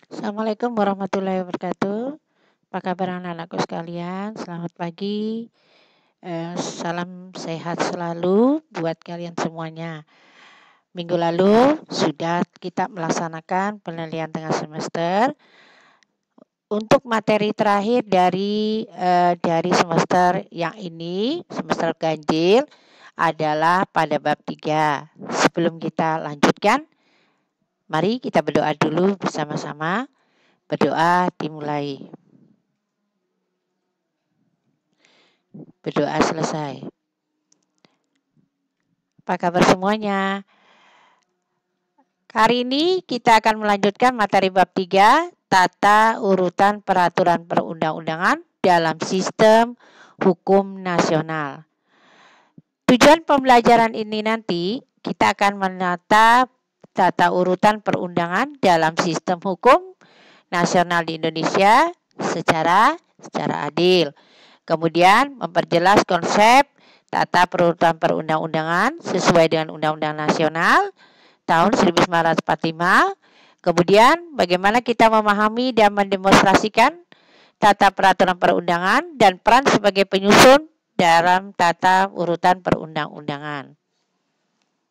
Assalamualaikum warahmatullahi wabarakatuh. Apa kabar anak-anakku sekalian? Selamat pagi. Salam sehat selalu buat kalian semuanya. Minggu lalu sudah kita melaksanakan penilaian tengah semester. Untuk materi terakhir dari semester yang ini, semester ganjil adalah pada bab 3. Sebelum kita lanjutkan, mari kita berdoa dulu bersama-sama. Berdoa dimulai. Berdoa selesai. Apa kabar semuanya? Hari ini kita akan melanjutkan materi bab 3, tata urutan peraturan perundang-undangan dalam sistem hukum nasional. Tujuan pembelajaran ini nanti kita akan menata tata urutan perundangan dalam sistem hukum nasional di Indonesia secara adil. Kemudian memperjelas konsep tata urutan perundang-undangan sesuai dengan Undang-Undang Nasional tahun 1945. Kemudian bagaimana kita memahami dan mendemonstrasikan tata peraturan perundangan dan peran sebagai penyusun dalam tata urutan perundang-undangan.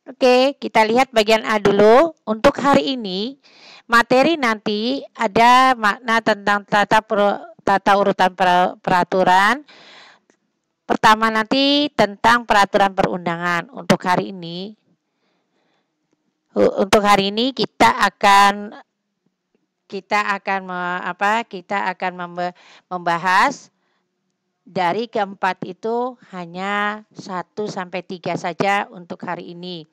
Oke, kita lihat bagian A dulu. Untuk hari ini, materi nanti ada makna tentang tata urutan peraturan. Pertama nanti tentang peraturan perundangan. Untuk hari ini kita akan membahas dari keempat itu hanya 1 sampai 3 saja untuk hari ini.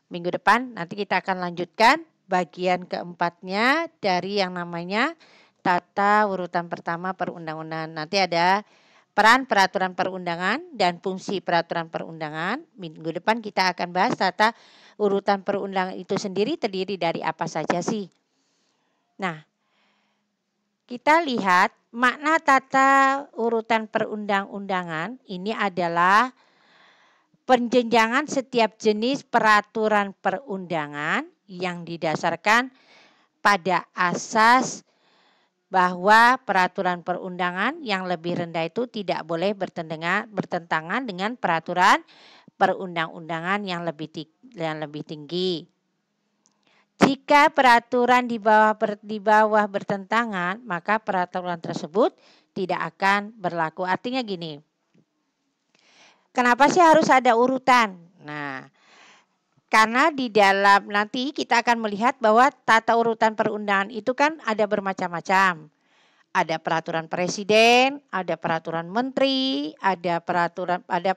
Minggu depan nanti kita akan lanjutkan bagian keempatnya dari yang namanya tata urutan pertama perundang-undangan. Nanti ada peran peraturan perundangan dan fungsi peraturan perundangan. Minggu depan kita akan bahas tata urutan perundangan itu sendiri terdiri dari apa saja sih. Nah, kita lihat makna tata urutan perundang-undangan ini adalah penjenjangan setiap jenis peraturan perundangan yang didasarkan pada asas bahwa peraturan perundangan yang lebih rendah itu tidak boleh bertentangan dengan peraturan perundang-undangan yang lebih tinggi. Jika peraturan di bawah bertentangan, maka peraturan tersebut tidak akan berlaku. Artinya gini, kenapa sih harus ada urutan? Nah, karena di dalam nanti kita akan melihat bahwa tata urutan perundangan itu kan ada bermacam-macam. Ada peraturan presiden, ada peraturan menteri, ada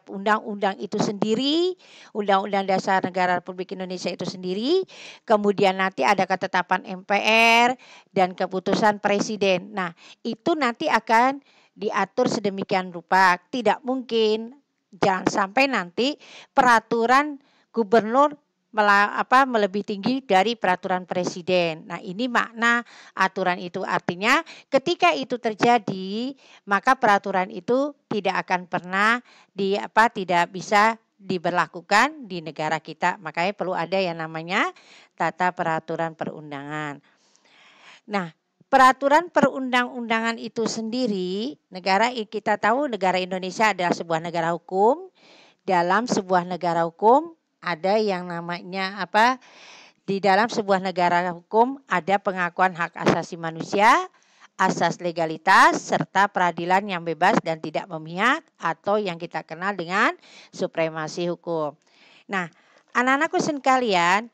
undang-undang itu sendiri, Undang-Undang Dasar Negara Republik Indonesia itu sendiri, kemudian nanti ada ketetapan MPR dan keputusan presiden. Nah, itu nanti akan diatur sedemikian rupa. Tidak mungkin, jangan sampai nanti peraturan gubernur melebihi tinggi dari peraturan presiden. Nah, ini makna aturan itu. Artinya ketika itu terjadi, maka peraturan itu tidak akan pernah tidak bisa diberlakukan di negara kita. Makanya perlu ada yang namanya tata peraturan perundangan. Nah, peraturan perundang-undangan itu sendiri, kita tahu negara Indonesia adalah sebuah negara hukum. Dalam sebuah negara hukum ada yang namanya di dalam sebuah negara hukum ada pengakuan hak asasi manusia, asas legalitas, serta peradilan yang bebas dan tidak memihak atau yang kita kenal dengan supremasi hukum. Nah, anak-anakku sekalian,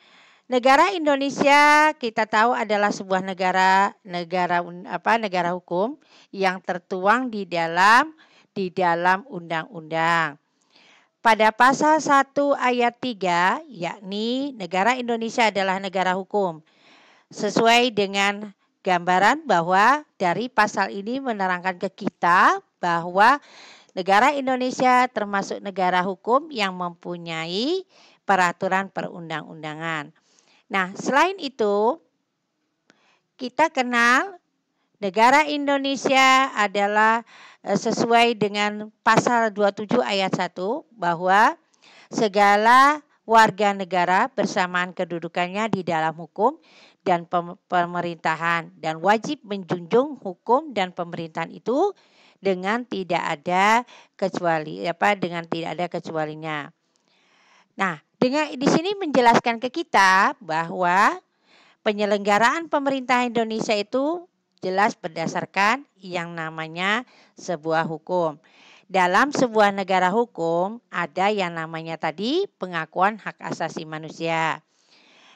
negara Indonesia kita tahu adalah sebuah negara hukum yang tertuang di dalam undang-undang. Pada pasal 1 ayat 3, yakni negara Indonesia adalah negara hukum. Sesuai dengan gambaran bahwa dari pasal ini menerangkan ke kita bahwa negara Indonesia termasuk negara hukum yang mempunyai peraturan perundang-undangan. Nah, selain itu, kita kenal negara Indonesia adalah sesuai dengan pasal 27 ayat 1 bahwa segala warga negara bersamaan kedudukannya di dalam hukum dan pemerintahan, dan wajib menjunjung hukum dan pemerintahan itu dengan tidak ada kecualinya. Nah, di sini menjelaskan ke kita bahwa penyelenggaraan pemerintah Indonesia itu jelas berdasarkan yang namanya sebuah hukum. Dalam sebuah negara hukum ada yang namanya tadi pengakuan hak asasi manusia.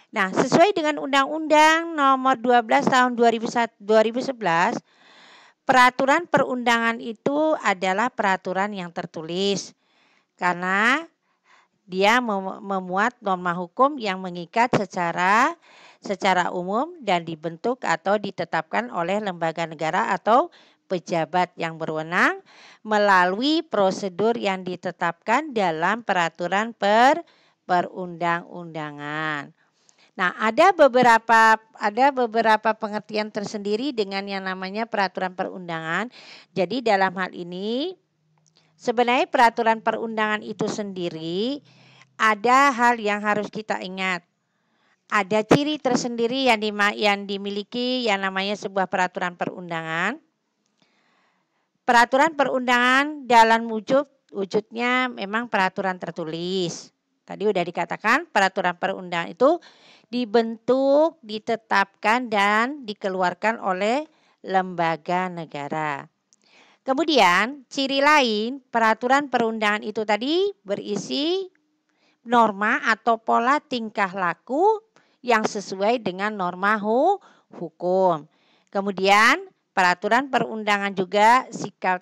Nah, sesuai dengan Undang-Undang Nomor 12 Tahun 2011, peraturan perundangan itu adalah peraturan yang tertulis karena dia memuat norma hukum yang mengikat secara umum dan dibentuk atau ditetapkan oleh lembaga negara atau pejabat yang berwenang melalui prosedur yang ditetapkan dalam peraturan perundang-undangan. Nah, ada beberapa pengertian tersendiri dengan yang namanya peraturan perundangan. Jadi dalam hal ini sebenarnya peraturan perundangan itu sendiri ada hal yang harus kita ingat. Ada ciri tersendiri yang dimiliki yang namanya sebuah peraturan perundangan. Peraturan perundangan dalam wujudnya memang peraturan tertulis. Tadi udah dikatakan peraturan perundangan itu dibentuk, ditetapkan dan dikeluarkan oleh lembaga negara. Kemudian ciri lain peraturan perundangan itu tadi berisi norma atau pola tingkah laku yang sesuai dengan norma hukum. Kemudian peraturan perundangan juga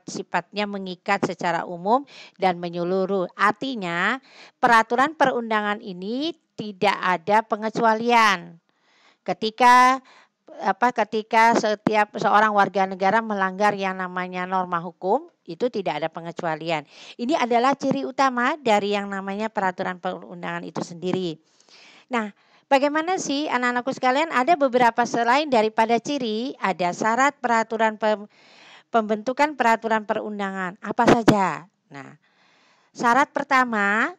sifatnya mengikat secara umum dan menyeluruh. Artinya peraturan perundangan ini tidak ada pengecualian. Ketika setiap seorang warga negara melanggar yang namanya norma hukum, itu tidak ada pengecualian. Ini adalah ciri utama dari yang namanya peraturan perundangan itu sendiri. Nah, bagaimana sih anak-anakku sekalian? Ada beberapa selain daripada ciri, ada syarat pembentukan peraturan perundangan. Apa saja? Nah, syarat pertama,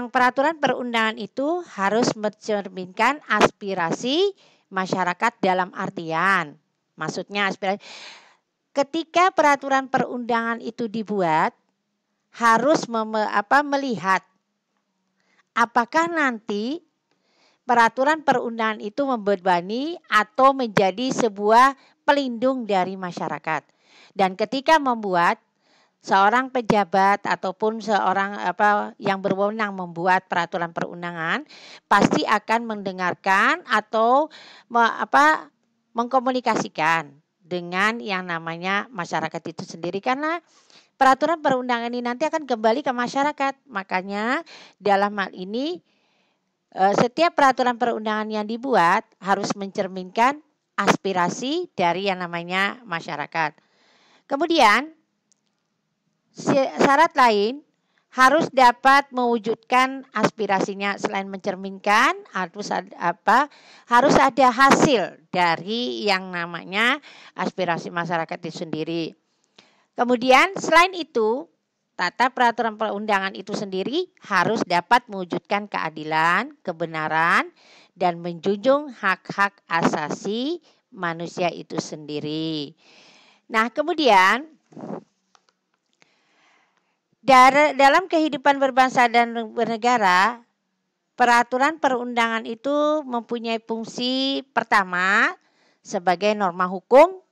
peraturan perundangan itu harus mencerminkan aspirasi masyarakat dalam artian. Maksudnya aspirasi. Ketika peraturan perundangan itu dibuat, harus melihat apakah nanti peraturan perundangan itu membebani atau menjadi sebuah pelindung dari masyarakat. Dan ketika membuat, seorang pejabat ataupun seorang yang berwenang membuat peraturan perundangan pasti akan mendengarkan atau mengkomunikasikan dengan yang namanya masyarakat itu sendiri, karena peraturan perundangan ini nanti akan kembali ke masyarakat. Makanya dalam hal ini setiap peraturan perundangan yang dibuat harus mencerminkan aspirasi dari yang namanya masyarakat. Kemudian syarat lain harus dapat mewujudkan aspirasinya. Selain mencerminkan, harus ada hasil dari yang namanya aspirasi masyarakat itu sendiri. Kemudian selain itu, tata peraturan perundangan itu sendiri harus dapat mewujudkan keadilan, kebenaran, dan menjunjung hak-hak asasi manusia itu sendiri. Nah, kemudian dalam kehidupan berbangsa dan bernegara, peraturan perundangan itu mempunyai fungsi pertama sebagai norma hukum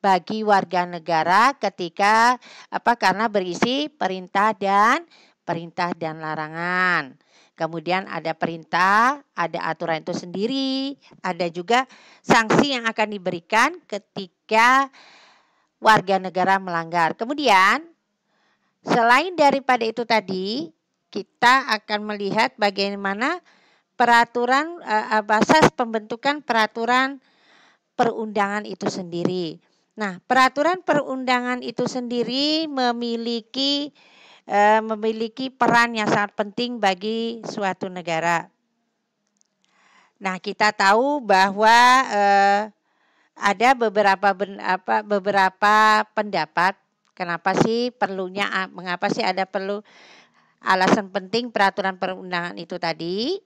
bagi warga negara ketika karena berisi perintah dan larangan. Kemudian ada perintah, ada aturan itu sendiri, ada juga sanksi yang akan diberikan ketika warga negara melanggar. Kemudian selain daripada itu tadi, kita akan melihat bagaimana peraturan asas pembentukan peraturan perundangan itu sendiri. Nah, peraturan perundangan itu sendiri memiliki peran yang sangat penting bagi suatu negara. Nah, kita tahu bahwa ada beberapa pendapat. Mengapa sih perlu alasan penting peraturan perundangan itu tadi.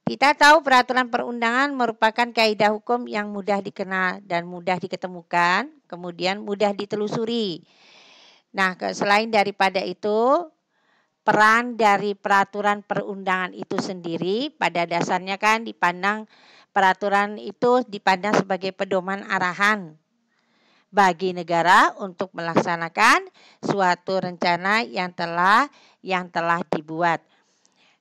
Kita tahu peraturan perundangan merupakan kaidah hukum yang mudah dikenal dan mudah diketemukan, kemudian mudah ditelusuri. Nah, selain daripada itu, peran dari peraturan perundangan itu sendiri pada dasarnya kan dipandang peraturan itu dipandang sebagai pedoman arahan bagi negara untuk melaksanakan suatu rencana yang telah dibuat.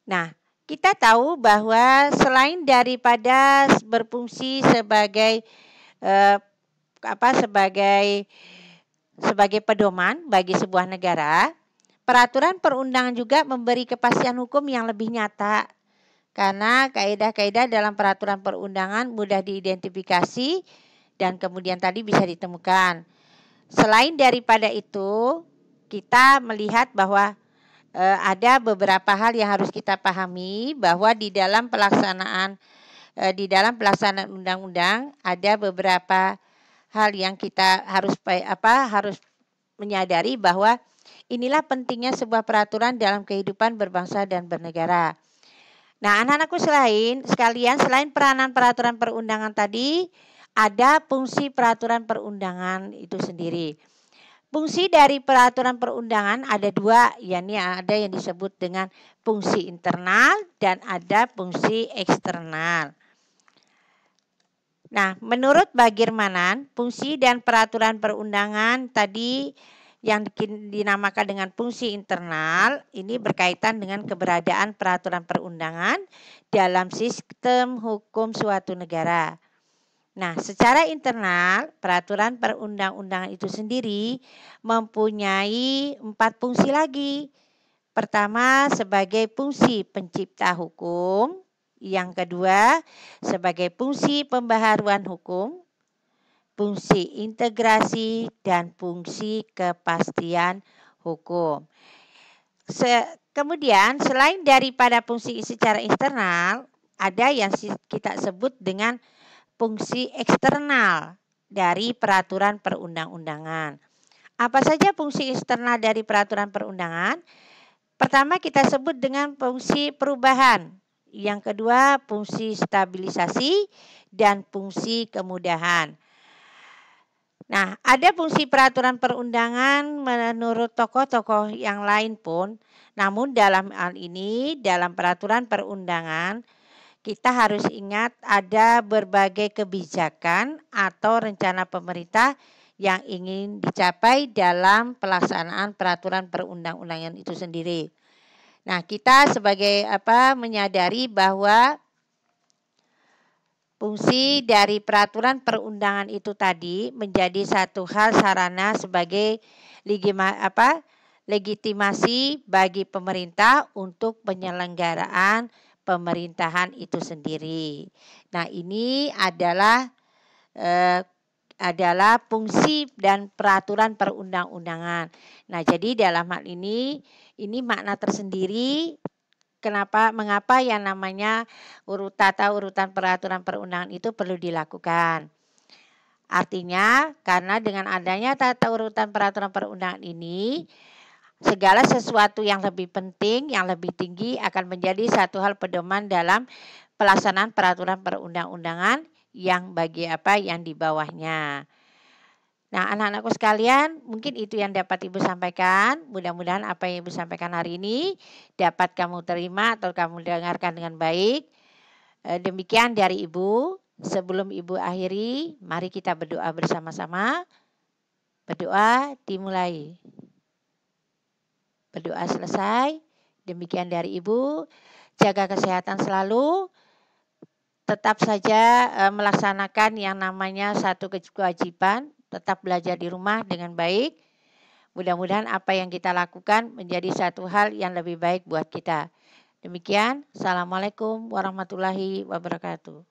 Nah, kita tahu bahwa selain daripada berfungsi sebagai sebagai pedoman bagi sebuah negara, peraturan perundangan juga memberi kepastian hukum yang lebih nyata. Karena kaidah-kaidah dalam peraturan perundangan mudah diidentifikasi dan kemudian tadi bisa ditemukan. Selain daripada itu, kita melihat bahwa ada beberapa hal yang harus kita pahami bahwa di dalam pelaksanaan undang-undang ada beberapa hal yang kita harus menyadari bahwa inilah pentingnya sebuah peraturan dalam kehidupan berbangsa dan bernegara. Nah, anak-anakku sekalian, selain peranan peraturan perundangan tadi, ada fungsi peraturan perundangan itu sendiri. Fungsi dari peraturan perundangan ada dua, yakni ada yang disebut dengan fungsi internal dan ada fungsi eksternal. Nah, menurut Bagirmanan, fungsi dan peraturan perundangan tadi yang dinamakan dengan fungsi internal ini berkaitan dengan keberadaan peraturan perundangan dalam sistem hukum suatu negara. Nah, secara internal, peraturan perundang-undangan itu sendiri mempunyai 4 fungsi lagi. Pertama, sebagai fungsi pencipta hukum. Yang kedua, sebagai fungsi pembaharuan hukum, fungsi integrasi, dan fungsi kepastian hukum. Kemudian, selain daripada fungsi secara internal, ada yang kita sebut dengan fungsi eksternal dari peraturan perundang-undangan. Apa saja fungsi eksternal dari peraturan perundangan? Pertama kita sebut dengan fungsi perubahan. Yang kedua fungsi stabilisasi dan fungsi kemudahan. Nah, ada fungsi peraturan perundangan menurut tokoh-tokoh yang lain pun. Namun dalam hal ini, dalam peraturan perundangan, kita harus ingat ada berbagai kebijakan atau rencana pemerintah yang ingin dicapai dalam pelaksanaan peraturan perundang-undangan itu sendiri. Nah, kita sebagai menyadari bahwa fungsi dari peraturan perundangan itu tadi menjadi satu hal sarana sebagai legitimasi bagi pemerintah untuk penyelenggaraan pemerintahan itu sendiri. Nah, ini adalah fungsi dan peraturan perundang-undangan. Nah, jadi dalam hal ini makna tersendiri mengapa yang namanya urutan peraturan perundangan itu perlu dilakukan. Artinya, karena dengan adanya tata urutan peraturan perundangan ini, segala sesuatu yang lebih penting, yang lebih tinggi akan menjadi satu hal pedoman dalam pelaksanaan peraturan perundang-undangan yang yang di bawahnya. Nah, anak-anakku sekalian, mungkin itu yang dapat Ibu sampaikan. Mudah-mudahan apa yang Ibu sampaikan hari ini dapat kamu terima atau kamu dengarkan dengan baik. Demikian dari Ibu. Sebelum Ibu akhiri, mari kita berdoa bersama-sama. Berdoa dimulai. Berdoa selesai. Demikian dari Ibu. Jaga kesehatan selalu. Tetap saja melaksanakan yang namanya satu kewajiban. Tetap belajar di rumah dengan baik. Mudah-mudahan apa yang kita lakukan menjadi satu hal yang lebih baik buat kita. Demikian. Assalamualaikum warahmatullahi wabarakatuh.